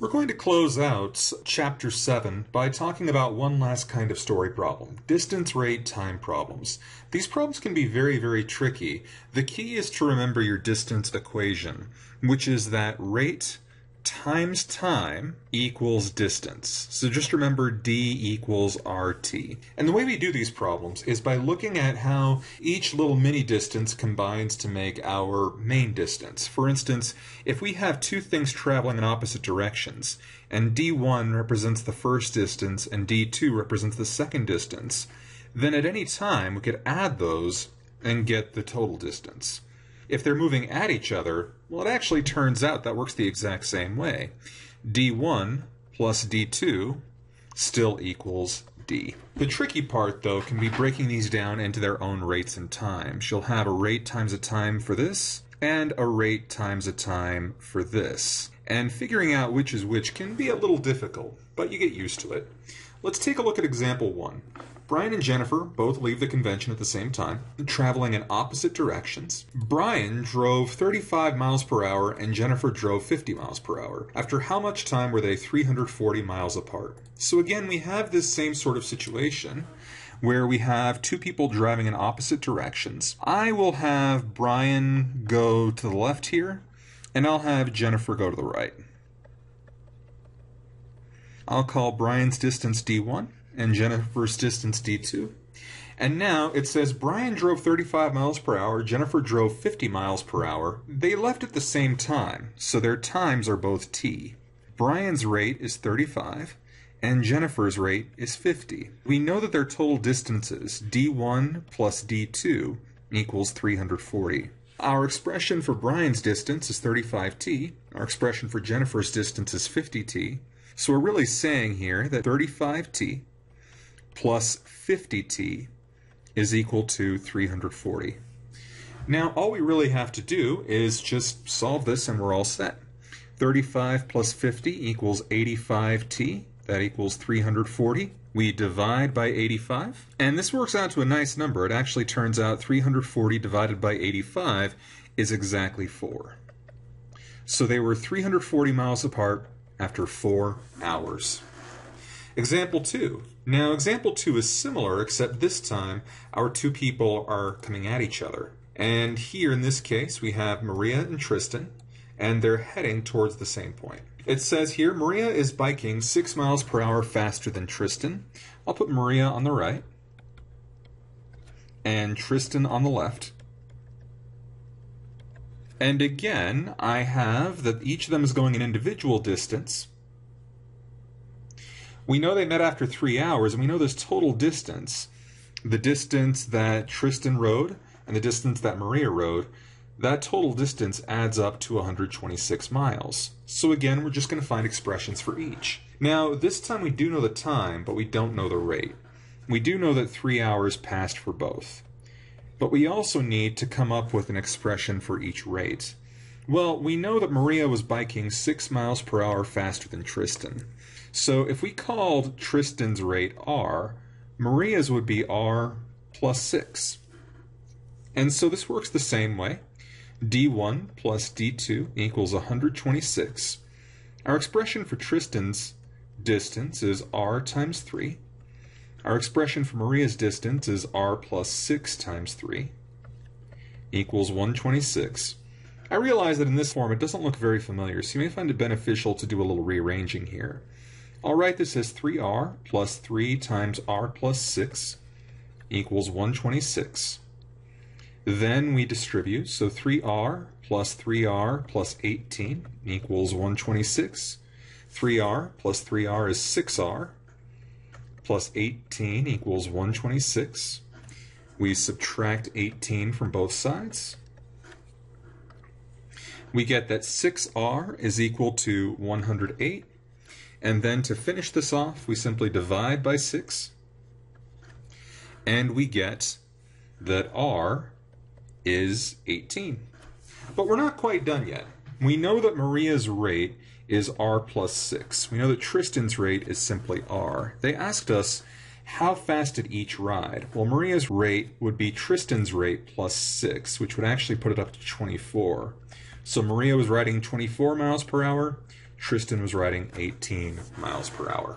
We're going to close out Chapter 7 by talking about one last kind of story problem, distance rate time problems. These problems can be very, very tricky. The key is to remember your distance equation, which is that rate times time equals distance. So just remember d equals rt. And the way we do these problems is by looking at how each little mini distance combines to make our main distance. For instance, if we have two things traveling in opposite directions, and d1 represents the first distance and d2 represents the second distance, then at any time we could add those and get the total distance. If they're moving at each other, well, it actually turns out that works the exact same way. d1 plus d2 still equals d. The tricky part, though, can be breaking these down into their own rates and times. You'll have a rate times a time for this, and a rate times a time for this. And figuring out which is which can be a little difficult, but you get used to it. Let's take a look at example 1. Brian and Jennifer both leave the convention at the same time, traveling in opposite directions. Brian drove 35 miles per hour and Jennifer drove 50 miles per hour. After how much time were they 340 miles apart? So again, we have this same sort of situation where we have two people driving in opposite directions. I will have Brian go to the left here, and I'll have Jennifer go to the right. I'll call Brian's distance d1 and Jennifer's distance d2. And now it says Brian drove 35 miles per hour, Jennifer drove 50 miles per hour. They left at the same time, so their times are both t. Brian's rate is 35, and Jennifer's rate is 50. We know that their total distances, d1 plus d2, equals 340. Our expression for Brian's distance is 35t. Our expression for Jennifer's distance is 50t. So we're really saying here that 35t plus 50t is equal to 340. Now all we really have to do is just solve this and we're all set. 35 plus 50 equals 85t. That equals 340. We divide by 85, and this works out to a nice number. It actually turns out 340 divided by 85 is exactly 4. So they were 340 miles apart after 4 hours. Example 2. Now example 2 is similar, except this time our two people are coming at each other. And here in this case we have Maria and Tristan, and they're heading towards the same point. It says here Maria is biking 6 miles per hour faster than Tristan. I'll put Maria on the right and Tristan on the left. And again, I have that each of them is going an individual distance. We know they met after 3 hours, and we know this total distance, the distance that Tristan rode and the distance that Maria rode, that total distance adds up to 126 miles. So again, we're just going to find expressions for each. Now, this time we do know the time, but we don't know the rate. We do know that 3 hours passed for both. But we also need to come up with an expression for each rate. Well, we know that Maria was biking 6 miles per hour faster than Tristan. So if we called Tristan's rate r, Maria's would be r plus 6. And so this works the same way. d1 plus d2 equals 126. Our expression for Tristan's distance is r times 3. Our expression for Maria's distance is r plus 6 times 3 equals 126. I realize that in this form it doesn't look very familiar, so you may find it beneficial to do a little rearranging here. I'll write this as 3r plus 3 times r plus 6 equals 126. Then we distribute, so 3r plus 3r plus 18 equals 126. 3r plus 3r is 6r plus 18 equals 126. We subtract 18 from both sides. We get that 6r is equal to 108. And then to finish this off, we simply divide by 6. And we get that r is 18. But we're not quite done yet. We know that Maria's rate is r plus 6. We know that Tristan's rate is simply r. They asked us how fast did each ride? Well, Maria's rate would be Tristan's rate plus 6, which would actually put it up to 24. So Maria was riding 24 miles per hour, Tristan was riding 18 miles per hour.